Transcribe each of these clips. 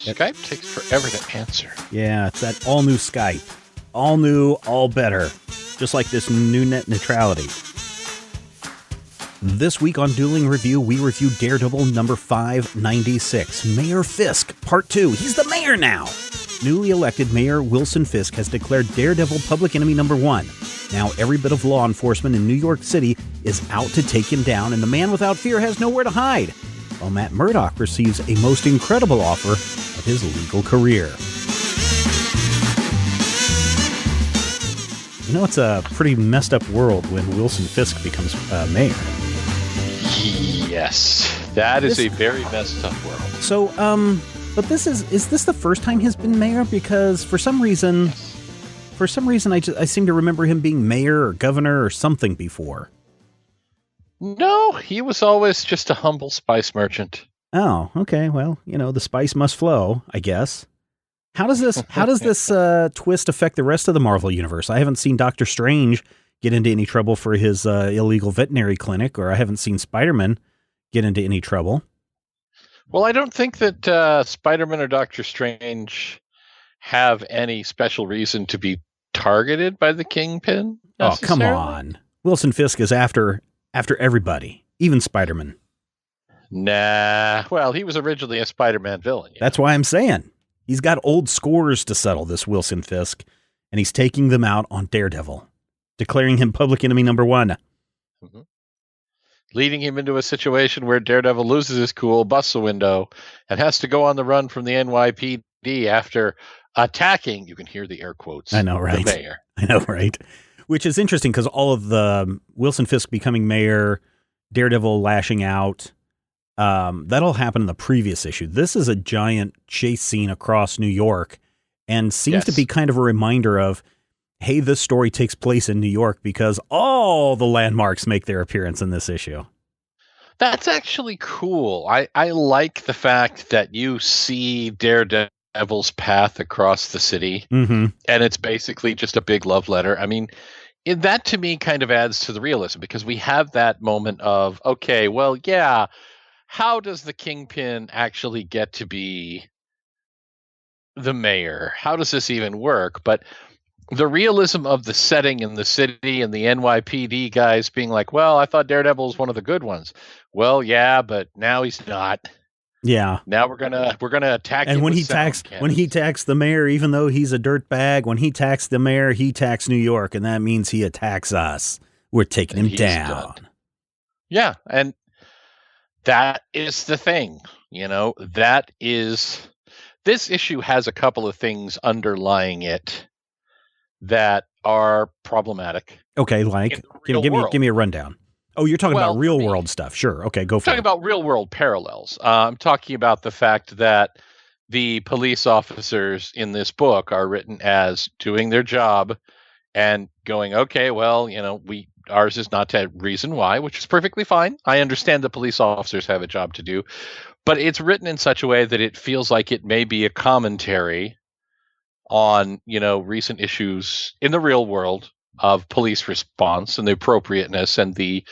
Skype takes forever to answer. Yeah, it's that all-new Skype. All new, all better. Just like this new net neutrality. This week on Dueling Review, we review Daredevil number 596, Mayor Fisk, Part 2. He's the mayor now! Newly elected Mayor Wilson Fisk has declared Daredevil Public Enemy No. 1. Now every bit of law enforcement in New York City is out to take him down, and the man without fear has nowhere to hide, while Matt Murdock receives a most incredible offer of his legal career. You know, it's a pretty messed up world when Wilson Fisk becomes mayor. Yes, that is a very messed up world. So, but is this the first time he's been mayor? Because for some reason, I seem to remember him being mayor or governor or something before. No, he was always just a humble spice merchant. Oh, okay. Well, you know, the spice must flow, I guess. How does this twist affect the rest of the Marvel universe? I haven't seen Doctor Strange get into any trouble for his illegal veterinary clinic, or I haven't seen Spider-Man get into any trouble. Well, I don't think that Spider-Man or Doctor Strange have any special reason to be targeted by the Kingpin. Oh, come on. Wilson Fisk is after everybody, even Spider-Man. Nah. Well, he was originally a Spider-Man villain. That's why I'm saying. He's got old scores to settle, this Wilson Fisk, and he's taking them out on Daredevil, declaring him public enemy number 1. Mm-hmm. Leading him into a situation where Daredevil loses his cool, busts a window, and has to go on the run from the NYPD after attacking, you can hear the air quotes, I know, right? The mayor. I know, right? Which is interesting because all of the Wilson Fisk becoming mayor, Daredevil lashing out, that all happened in the previous issue. This is a giant chase scene across New York and seems to be kind of a reminder of, hey, this story takes place in New York because all the landmarks make their appearance in this issue. That's actually cool. I like the fact that you see Daredevil's path across the city, and it's basically just a big love letter. I mean, that to me kind of adds to the realism because we have that moment of, okay, well, yeah, how does the Kingpin actually get to be the mayor? How does this even work? But the realism of the setting in the city and the NYPD guys being like, well, I thought Daredevil was one of the good ones. Well, yeah, but now he's not. Yeah. Now we're gonna attack him. And when he attacks the mayor, even though he's a dirtbag, when he attacks the mayor, he attacks New York, and that means he attacks us. We're taking him down. Done. Yeah, and that is the thing. You know, this issue has a couple of things underlying it that are problematic. Okay, like give me a rundown. Oh, you're talking about real world stuff. Sure. Okay, go for it. Talking about real world parallels. I'm talking about the fact that the police officers in this book are written as doing their job and going, okay, well, you know, ours is not to reason why, which is perfectly fine. I understand the police officers have a job to do, but it's written in such a way that it feels like it may be a commentary on, you know, recent issues in the real world of police response and the appropriateness and the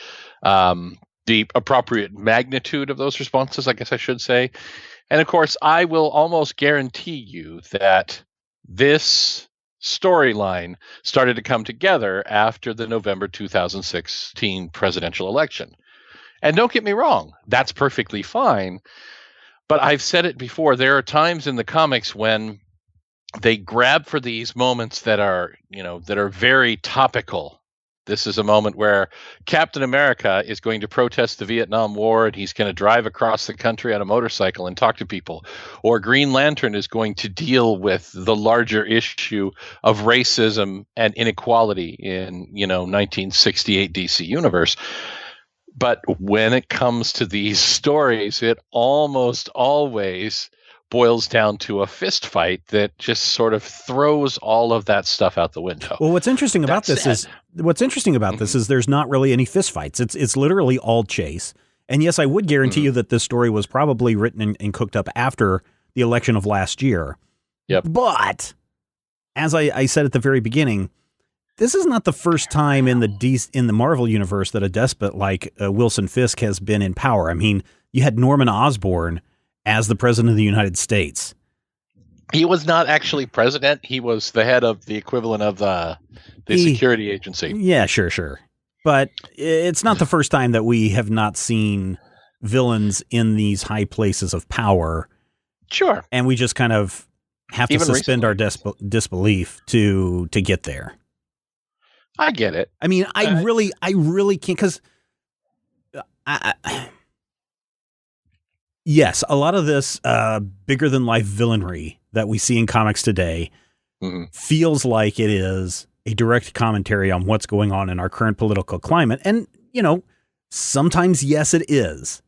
appropriate magnitude of those responses, I guess I should say. And of course, I will almost guarantee you that this storyline started to come together after the November 2016 presidential election. And don't get me wrong, that's perfectly fine. But I've said it before, there are times in the comics when they grab for these moments that are, you know, that are very topical. This is a moment where Captain America is going to protest the Vietnam War and he's going to drive across the country on a motorcycle and talk to people. Or Green Lantern is going to deal with the larger issue of racism and inequality in, you know, 1968 DC universe. But when it comes to these stories, it almost always boils down to a fist fight that just sort of throws all of that stuff out the window. Well, what's interesting about this is there's not really any fist fights. It's literally all chase. And yes, I would guarantee you that this story was probably written and cooked up after the election of last year. Yep. But as I said at the very beginning, this is not the first time in the Marvel universe that a despot like Wilson Fisk has been in power. I mean, you had Norman Osborn as the president of the United States. He was not actually president. He was the head of the equivalent of the security agency. Yeah, sure. But it's not the first time that we have not seen villains in these high places of power. Sure. And we just kind of have to suspend our disbelief to get there. I get it. I mean, I really can't, because yes, a lot of this bigger than life villainry that we see in comics today feels like it is a direct commentary on what's going on in our current political climate. And, sometimes, yes, it is.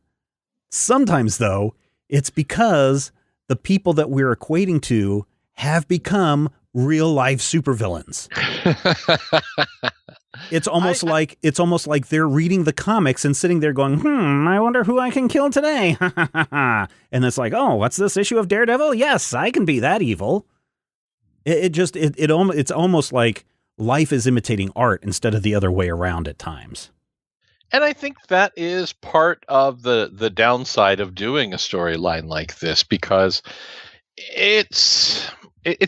Sometimes, though, it's because the people that we're equating to have become real life supervillains. It's almost like they're reading the comics and sitting there going, I wonder who I can kill today. And it's like, oh, what's this issue of Daredevil? Yes, I can be that evil. It's almost like life is imitating art instead of the other way around at times. And I think that is part of the downside of doing a storyline like this, because it's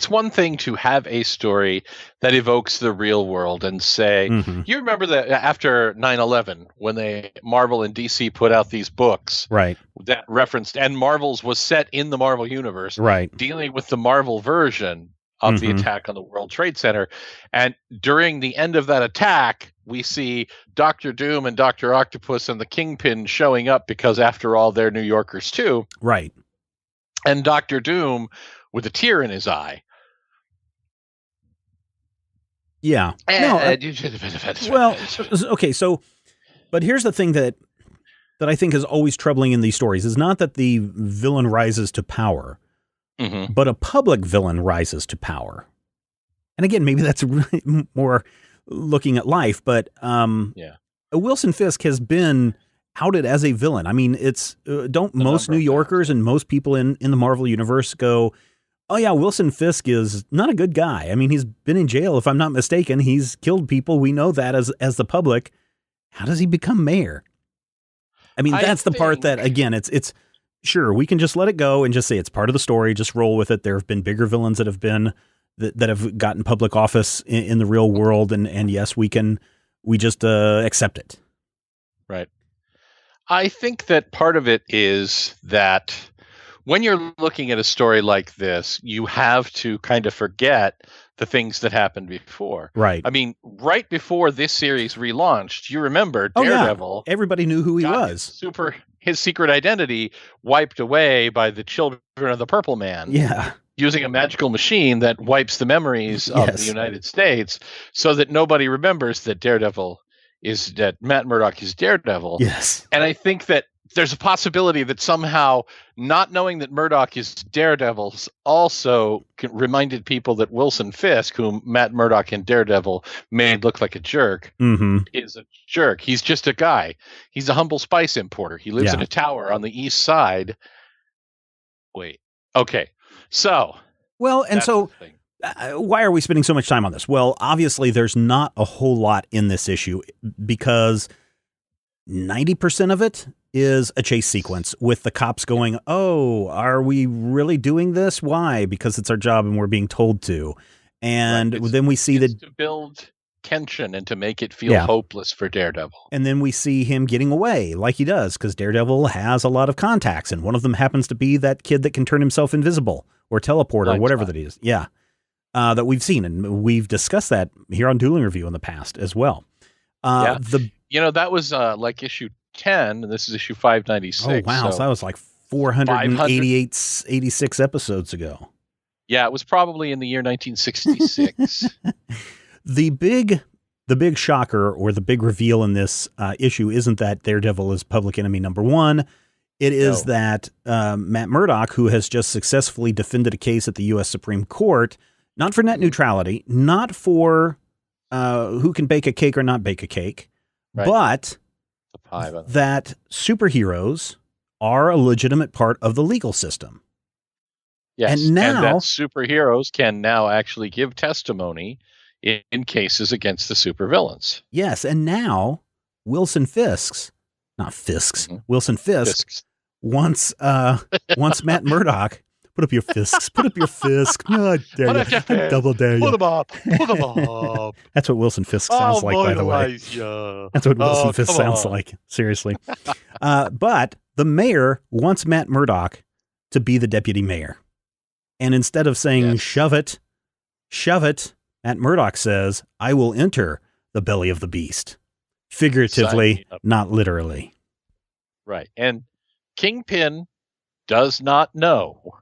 one thing to have a story that evokes the real world and say, you remember that after 9/11, when Marvel and DC put out these books, right, that referenced, and Marvel's was set in the Marvel universe, right, dealing with the Marvel version of the attack on the World Trade Center. And during the end of that attack, we see Dr. Doom and Dr. Octopus and the Kingpin showing up, because after all, they're New Yorkers too. Right. And Dr. Doom with a tear in his eye. Yeah. Well, okay. So, but here's the thing that I think is always troubling in these stories is not that the villain rises to power, but a public villain rises to power. And again, maybe that's really more looking at life, but Wilson Fisk has been outed as a villain. I mean, it's don't most New Yorkers and most people in the Marvel universe go, oh yeah, Wilson Fisk is not a good guy. I mean, he's been in jail, if I'm not mistaken. He's killed people. We know that as the public. How does he become mayor? I mean, that's the part that, again, it's sure, we can just let it go and just say it's part of the story. Just roll with it. There have been bigger villains that have gotten public office in the real world. And yes, we just accept it. Right. I think that part of it is that when you're looking at a story like this, you have to kind of forget the things that happened before. Right. I mean, right before this series relaunched, you remember Daredevil. Yeah. Everybody knew who he was. His secret identity wiped away by the children of the Purple Man. Yeah. Using a magical machine that wipes the memories of the United States, so that nobody remembers that Matt Murdock is Daredevil. Yes. And I think that there's a possibility that somehow not knowing that Murdock is Daredevil also reminded people that Wilson Fisk, whom Matt Murdock and Daredevil made look like a jerk, is a jerk. He's just a guy. He's a humble spice importer. He lives in a tower on the east side. Wait. Okay. So. Well, and so why are we spending so much time on this? Well, obviously there's not a whole lot in this issue, because 90% of it is a chase sequence with the cops going, oh, are we really doing this? Why? Because it's our job and we're being told to. And then we see that to build tension and to make it feel hopeless for Daredevil. And then we see him getting away like he does, because Daredevil has a lot of contacts, and one of them happens to be that kid that can turn himself invisible or teleport or whatever that is. Yeah. That we've seen, and we've discussed that here on Dueling Review in the past as well. That was like issue 10, and this is issue 596. Oh, wow. So that was like 86 episodes ago. Yeah, it was probably in the year 1966. The big shocker, or the big reveal in this issue, isn't that Daredevil is Public Enemy number 1. It is that Matt Murdock, who has just successfully defended a case at the U.S. Supreme Court, not for net neutrality, not for who can bake a cake or not bake a cake, but that superheroes are a legitimate part of the legal system. Yes, and that superheroes can now actually give testimony in cases against the supervillains. Yes, and now Wilson Fisk wants Matt Murdock Put up your fists. Put up your fist. No, I dare Put you. up your I fist. double dare you. Put them up. Put them up. That's what Wilson Fisk sounds like, by the way. Ya. That's what Wilson Fisk come sounds on. like. Seriously. But the mayor wants Matt Murdock to be the deputy mayor. And instead of saying, Yes. shove it, Matt Murdock says, I will enter the belly of the beast. Figuratively, Sign me up. not literally. Right. And Kingpin does not know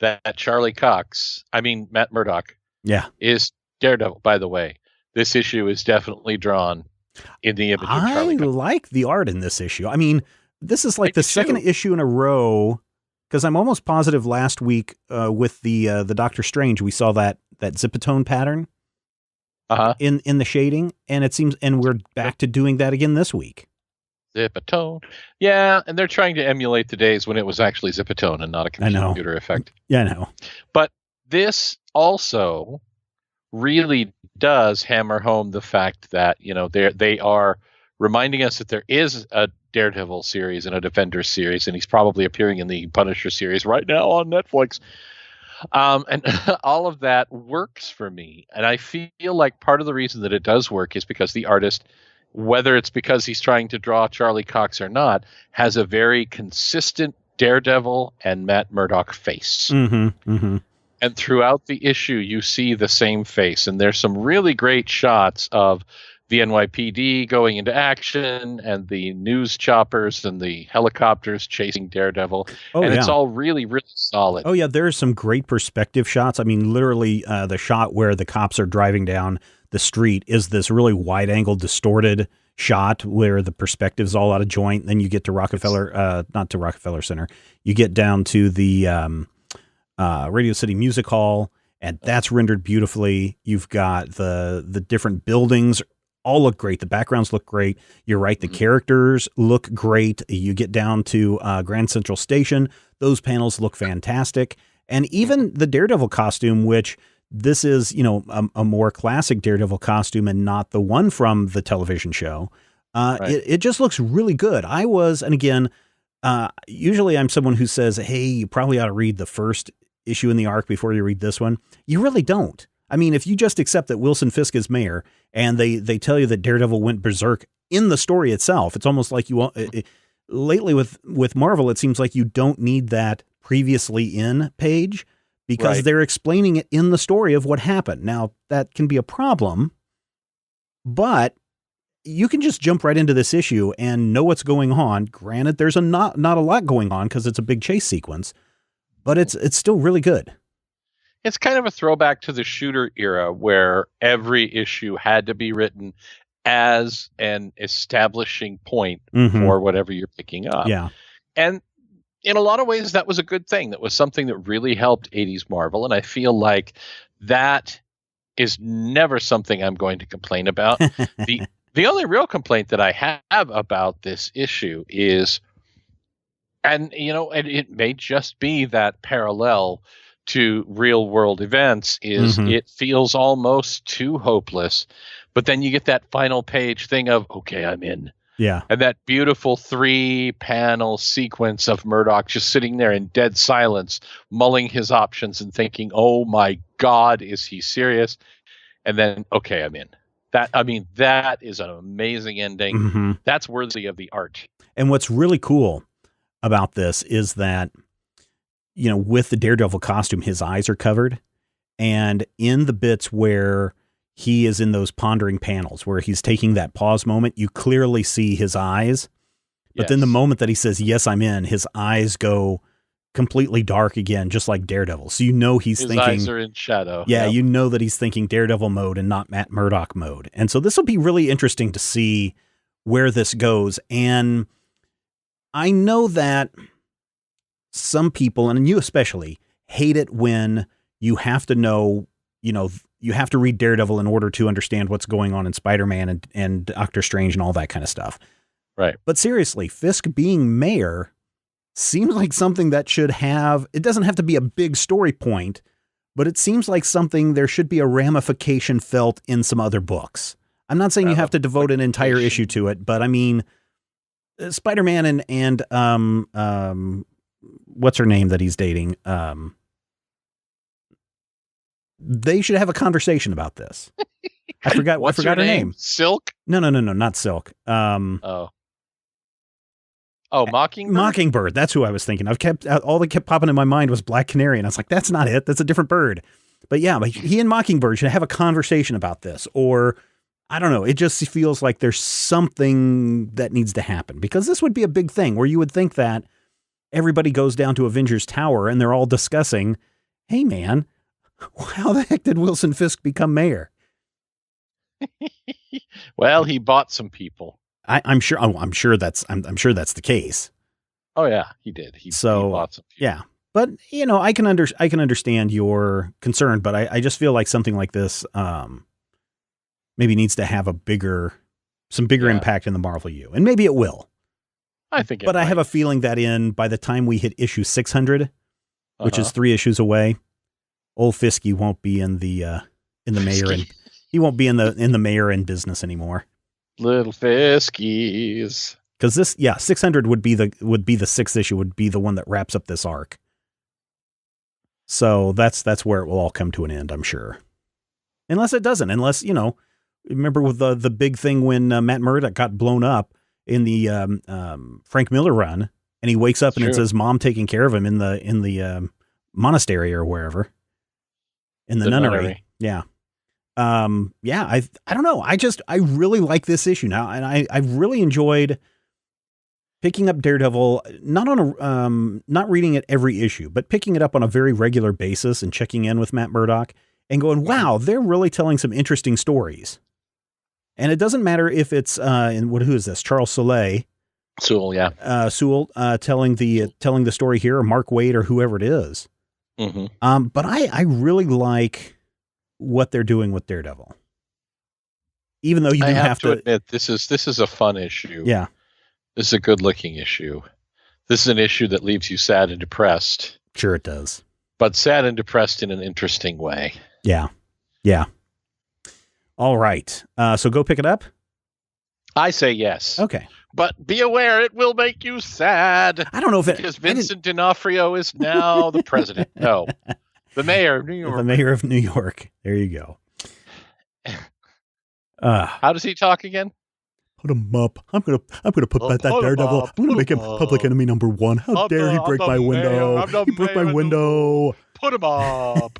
that Matt Murdock, Yeah. is Daredevil. By the way, this issue is definitely drawn in the image of I Charlie Cox. like the art in this issue. I mean, this is like I the do second too. issue in a row, because I'm almost positive last week with the Doctor Strange, we saw that Zipatone pattern Uh-huh. in the shading, and it seems, and we're back to doing that again this week. Zipatone. Yeah, and they're trying to emulate the days when it was actually Zipatone and not a I know. computer effect. Yeah, I know. But this also really does hammer home the fact that, they are reminding us that there is a Daredevil series and a Defender series, and he's probably appearing in the Punisher series right now on Netflix. And all of that works for me. And I feel like part of the reason that it does work is because the artist, whether it's because he's trying to draw Charlie Cox or not, has a very consistent Daredevil and Matt Murdock face. Mm-hmm. Mm-hmm. And throughout the issue, you see the same face. And there's some really great shots of the NYPD going into action and the news choppers and the helicopters chasing Daredevil. It's all really, really solid. Oh, yeah. There's some great perspective shots. I mean, literally the shot where the cops are driving down the street is this really wide angle, distorted shot where the perspective's all out of joint. Then you get to not to Rockefeller Center. You get down to the Radio City Music Hall, and that's rendered beautifully. You've got the different buildings all look great. The backgrounds look great. You're right. The characters look great. You get down to Grand Central Station. Those panels look fantastic. And even the Daredevil costume, which this is, a more classic Daredevil costume and not the one from the television show. Right. It just looks really good. And again, usually I'm someone who says, hey, you probably ought to read the first issue in the arc before you read this one. You really don't. I mean, if you just accept that Wilson Fisk is mayor and they tell you that Daredevil went berserk in the story itself, it's almost like lately with Marvel, it seems like you don't need that previously in page because they're explaining it in the story of what happened. Now, that can be a problem, but you can just jump right into this issue and know what's going on. Granted, there's not a lot going on because it's a big chase sequence, but it's still really good. It's kind of a throwback to the Shooter era where every issue had to be written as an establishing point for whatever you're picking up. Yeah. And in a lot of ways, that was a good thing. That was something that really helped 80s Marvel. And I feel like that is never something I'm going to complain about. The only real complaint that I have about this issue is, and it may just be that parallel to real world events, is it feels almost too hopeless. But then you get that final page thing of, okay, I'm in. Yeah. And that beautiful 3-panel sequence of Murdock just sitting there in dead silence, mulling his options and thinking, oh my God, is he serious? And then, okay, I'm in. That is an amazing ending. That's worthy of the art. And what's really cool about this is that, with the Daredevil costume, his eyes are covered. And in the bits where he is in those pondering panels, where he's taking that pause moment, you clearly see his eyes. But then the moment that he says, yes, I'm in, his eyes go completely dark again, just like Daredevil. So he's his thinking... eyes are in shadow. Yeah, you know that he's thinking Daredevil mode and not Matt Murdock mode. And so this will be really interesting to see where this goes. And I know that some people, and you especially, hate it when you have to know, you have to read Daredevil in order to understand what's going on in Spider-Man and Doctor Strange and all that kind of stuff. Right. But seriously, Fisk being mayor seems like something that should have, it doesn't have to be a big story point, but it seems like something there should be a ramification felt in some other books. I'm not saying you have to devote an entire issue to it, but I mean, Spider-Man and what's her name that he's dating? They should have a conversation about this. I forgot her name. Silk? No, not Silk. Oh, Mockingbird? Mockingbird. That's who I was thinking. All that kept popping in my mind was Black Canary, and I was like, that's not it. That's a different bird. But yeah, he and Mockingbird should have a conversation about this, or I don't know. It just feels like there's something that needs to happen, because this would be a big thing where you would think that everybody goes down to Avengers Tower and they're all discussing, hey man, how the heck did Wilson Fisk become mayor? Well, he bought some people. I'm sure. Oh, I'm sure that's the case. Oh yeah, he did. He bought some people. Yeah, but I can understand your concern, but I just feel like something like this maybe needs to have some bigger impact in the Marvel U, and maybe it will. I think, but I have a feeling that by the time we hit issue 600, which is 3 issues away, old Fisky won't be in the mayor, and he won't be in the mayor and business anymore. Little Fiskies. Because 600 would be the 6th issue, would be the one that wraps up this arc. So that's where it will all come to an end, I'm sure. Unless it doesn't. Unless, remember with the big thing when Matt Murdock got blown up in the Frank Miller run, and he wakes up and it says mom taking care of him in the monastery or wherever, in the nunnery. Yeah. I don't know. I really like this issue now, and I really enjoyed picking up Daredevil, not reading it every issue, but picking it up on a very regular basis and checking in with Matt Murdock and going, wow, they're really telling some interesting stories. And it doesn't matter if it's who is this? Charles Soule. Soule, yeah. Soule telling the story here, or Mark Waid, or whoever it is. Mm-hmm. But I really like what they're doing with Daredevil. Even though you do have to admit, this is a fun issue. Yeah. This is a good looking issue. This is an issue that leaves you sad and depressed. Sure it does. But sad and depressed in an interesting way. Yeah. Yeah. All right. So go pick it up? I say yes. Okay. But be aware, it will make you sad. I don't know if because Vincent D'Onofrio is now the president. No. The mayor of New York. The mayor of New York. There you go. How does he talk again? Put him up. I'm gonna put that Daredevil. I'm gonna make him public enemy number 1. How dare he break my window? He broke my window. Put him up.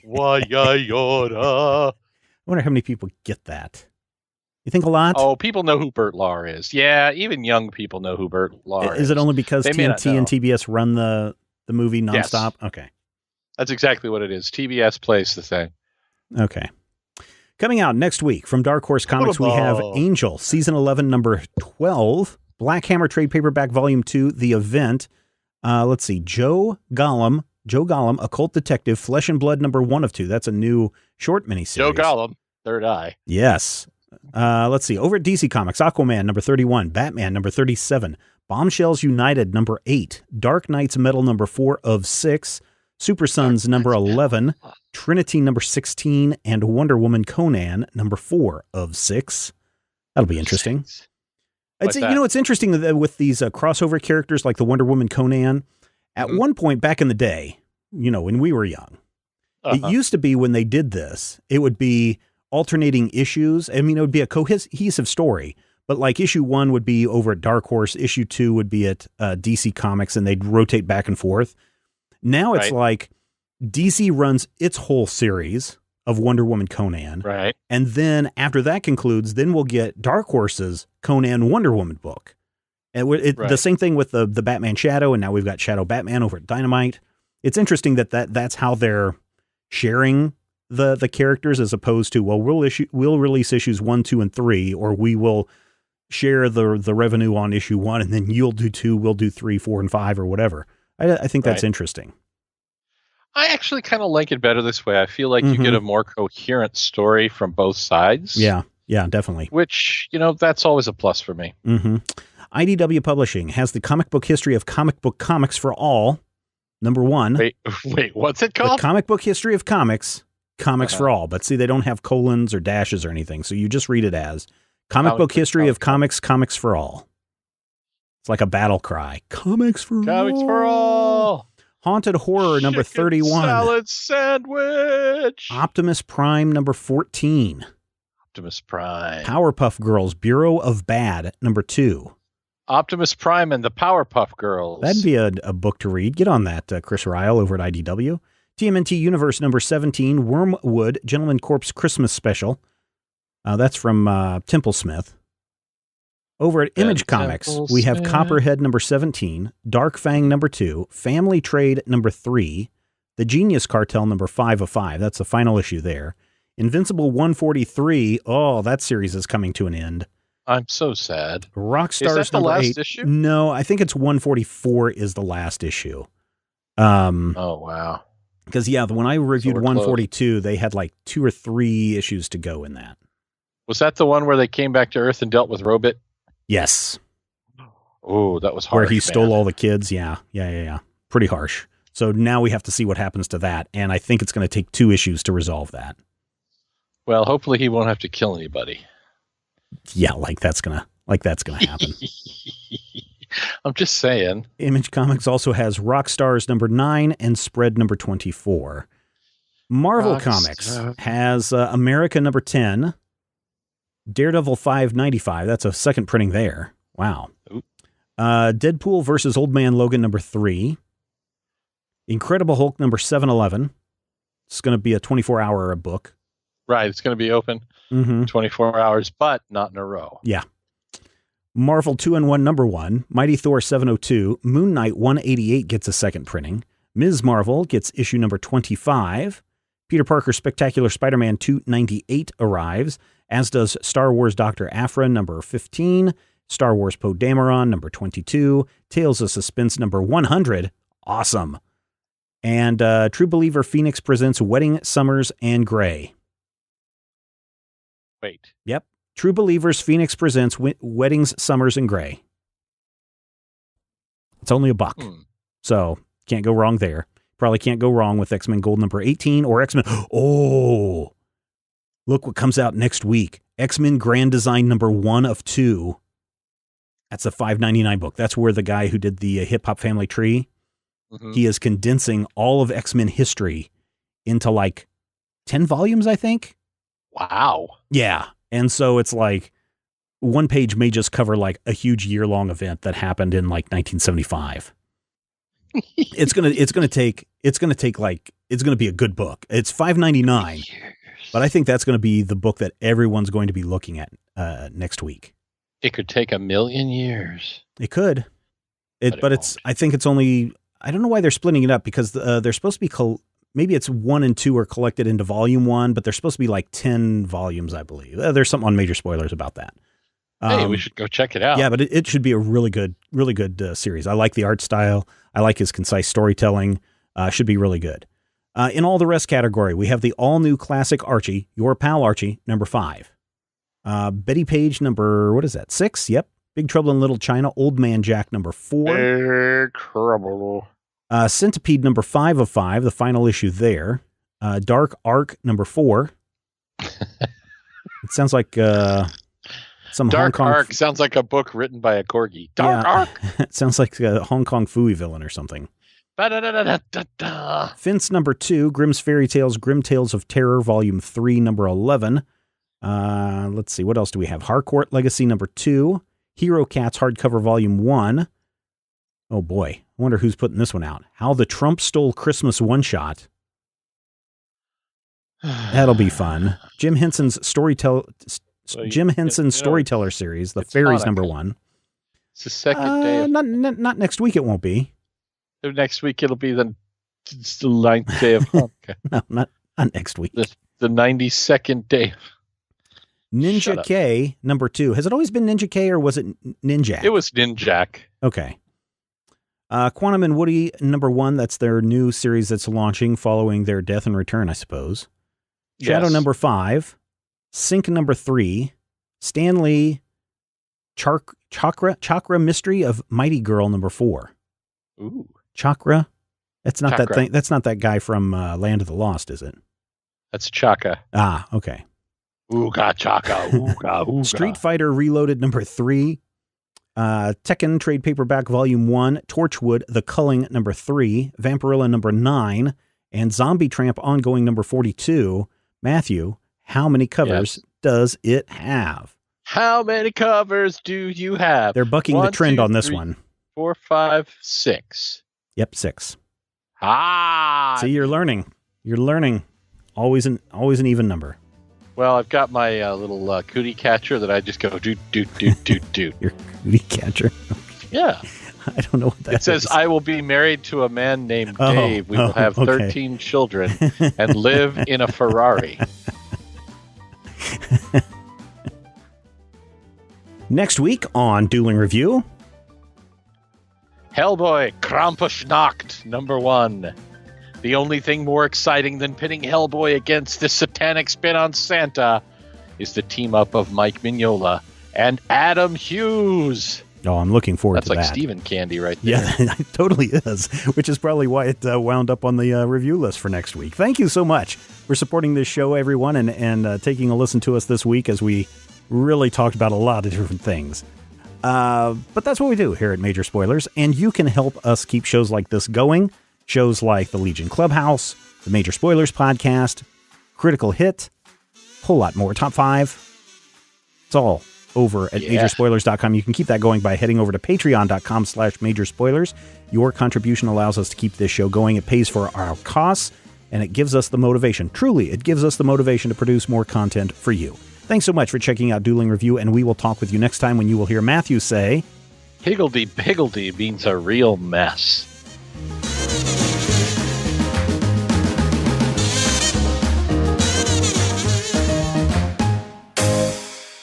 Why I wonder how many people get that. You think a lot? Oh, people know who Burt Lahr is. Yeah, even young people know who Burt Lahr is. Is it only because TNT and TBS run the movie nonstop? Yes. Okay. That's exactly what it is. TBS plays the thing. Okay. Coming out next week from Dark Horse Comics, we have Angel, Season 11, number 12, Black Hammer Trade Paperback Volume 2, The Event. Let's see, Joe Gollum, Occult Detective, Flesh and Blood, number 1 of 2. That's a new short miniseries. Joe Gollum, Third Eye. Yes. Let's see, over at DC Comics, Aquaman, number 31, Batman, number 37, Bombshells United, number 8, Dark Knight's Metal, number 4 of 6, Super Sons, number 11, Trinity, number 16, and Wonder Woman Conan, number 4 of 6. That'll be interesting. It's interesting that with these crossover characters like the Wonder Woman Conan, at one point back in the day, when we were young, it used to be when they did this, it would be alternating issues. I mean, it would be a cohesive story, but like issue 1 would be over at Dark Horse, issue 2 would be at DC Comics, and they'd rotate back and forth. Now it's like DC runs its whole series of Wonder Woman Conan. Right. And then after that concludes, then we'll get Dark Horse's Conan Wonder Woman book. And the same thing with the Batman Shadow, and now we've got Shadow Batman over at Dynamite. It's interesting that's how they're sharing the characters, as opposed to, well, we'll release issues 1, 2, and 3, or we will share the revenue on issue 1, and then you'll do 2, we'll do 3, 4, and 5, or whatever. I think that's interesting. I actually kind of like it better this way. I feel like you get a more coherent story from both sides. Yeah, definitely. Which, that's always a plus for me. Mm-hmm. IDW Publishing has the Comic Book History of Comic Book Comics for All, number 1. Wait, what's it called? The Comic Book History of Comics for All. But see, they don't have colons or dashes or anything, so you just read it as Comic Book History of Comics for All. It's like a battle cry. Comics for Comics all. for all. Haunted Horror number Chicken 31. Salad sandwich. Optimus Prime number 14. Optimus Prime. Powerpuff Girls Bureau of Bad number 2. Optimus Prime and the Powerpuff Girls. That'd be a book to read. Get on that, Chris Ryle over at IDW. TMNT Universe number 17. Wormwood Gentleman Corpse Christmas Special. That's from Templesmith. Over at Image Comics, we have Copperhead number 17, Dark Fang number 2, Family Trade number 3, The Genius Cartel number 5 of 5. That's the final issue there. Invincible 143. Oh, that series is coming to an end. I'm so sad. Rockstars is that the number last 8. issue? No, I think it's 144 is the last issue. Oh, wow. Because, yeah, when I reviewed So 142, close. They had like 2 or 3 issues to go in that. Was that the one where they came back to Earth and dealt with Robit? Yes. Oh, that was harsh. Where he stole all the kids. Yeah. Pretty harsh. So now we have to see what happens to that. And I think it's going to take 2 issues to resolve that. Well, hopefully he won't have to kill anybody. Yeah, like that's gonna happen. I'm just saying. Image Comics also has Rockstars number 9 and Spread number 24. Marvel Comics has America number 10. Daredevil 595. That's a second printing there. Wow. Deadpool versus Old Man Logan number 3. Incredible Hulk number 711. It's going to be a 24-hour book. Right. It's going to be open 24 hours, but not in a row. Yeah. Marvel 2-in-1 number 1. Mighty Thor 702. Moon Knight 188 gets a second printing. Ms. Marvel gets issue number 25. Peter Parker Spectacular Spider-Man 298 arrives, as does Star Wars Dr. Aphra number 15, Star Wars Poe Dameron number 22, Tales of Suspense number 100, awesome, and True Believer Phoenix presents Wedding Summers and Gray. Wait. Yep. True Believers Phoenix presents Weddings Summers and Gray. It's only $1. So can't go wrong there. Probably can't go wrong with X-Men Gold number 18 or X-Men. Oh, look what comes out next week. X-Men Grand Design number 1 of 2. That's a $5.99 book. That's where the guy who did the Hip Hop Family Tree, he is condensing all of X-Men history into like 10 volumes, I think. Wow. Yeah. And so it's like one page may just cover like a huge year-long event that happened in like 1975. It's going to be a good book. It's $5.99, but I think that's going to be the book that everyone's going to be looking at next week. It could take 1,000,000 years. It could. I think it's only, I don't know why they're splitting it up, because they're supposed to be, maybe it's 1 and 2 are collected into volume 1, but they're supposed to be like 10 volumes, I believe. There's something on Major Spoilers about that. Hey, we should go check it out. Yeah, but it should be a really good series. I like the art style. I like his concise storytelling. Should be really good. In all the rest category, we have the all-new classic Archie, Your Pal Archie, number 5. Betty Page, number, 6? Yep. Big Trouble in Little China, Old Man Jack, number 4. Trouble. Centipede, number 5 of 5, the final issue there. Dark Ark, number 4. It sounds like some Dark Hong Kong Ark sounds like a book written by a corgi. Dark Ark. It sounds like a Hong Kong Phooey villain or something. Fence number 2, Grimm's Fairy Tales, Grim Tales of Terror, volume 3, number 11. Let's see, what else do we have? Harcourt Legacy number 2, Hero Cats hardcover volume 1. Oh boy, I wonder who's putting this one out. How the Trump Stole Christmas one shot. That'll be fun. Jim Henson's Storyteller series, The Fairies number 1. It's the second day. Not next week. It won't be. Next week it'll be the 9th day of Hanukkah. No, not next week. The 92nd day. Ninja K number 2. Has it always been Ninja K, or was it Ninjak? It was Ninjak. Okay. Quantum and Woody number 1. That's their new series that's launching following their death and return, I suppose. Shadow number 5. Sync number 3. Stanley Chakra Mystery of Mighty Girl number 4. Ooh. Chakra? That's not that thing. That's not that guy from Land of the Lost, is it? That's Chaka. Ah, okay. Ooga Chaka. Ooga, ooga. Street Fighter Reloaded number 3. Tekken Trade Paperback Volume 1, Torchwood, The Culling number 3, Vampirilla number 9, and Zombie Tramp Ongoing number 42. Matthew, how many covers does it have? How many covers do you have? They're bucking the trend on this one. 4, 5, 6. Yep, 6. Ah! See, you're learning. You're learning. Always an even number. Well, I've got my little cootie catcher that I just go doot, doot, doot, doot, doot. Your cootie catcher? Yeah. I don't know what that is. It says, I will be married to a man named Dave. We will have 13 children and live in a Ferrari. Next week on Dueling Review, Hellboy Krampusnacht number 1. The only thing more exciting than pitting Hellboy against the satanic spin on Santa is the team-up of Mike Mignola and Adam Hughes. Oh, I'm looking forward to that. That's like Stephen Candy right there. Yeah, it totally is, which is probably why it wound up on the review list for next week. Thank you so much for supporting this show, everyone, and taking a listen to us this week as we really talked about a lot of different things. But that's what we do here at Major Spoilers, and you can help us keep shows like this going. Shows like the Legion Clubhouse, the Major Spoilers Podcast, Critical Hit, a whole lot more. Top 5. It's all over at majorspoilers.com. You can keep that going by heading over to patreon.com/majorspoilers. Your contribution allows us to keep this show going. It pays for our costs, and it gives us the motivation. Truly, it gives us the motivation to produce more content for you. Thanks so much for checking out Dueling Review, and we will talk with you next time when you will hear Matthew say, Higgledy-piggledy means a real mess.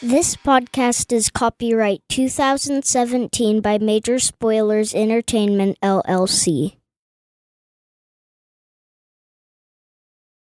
This podcast is copyright 2017 by Major Spoilers Entertainment, LLC.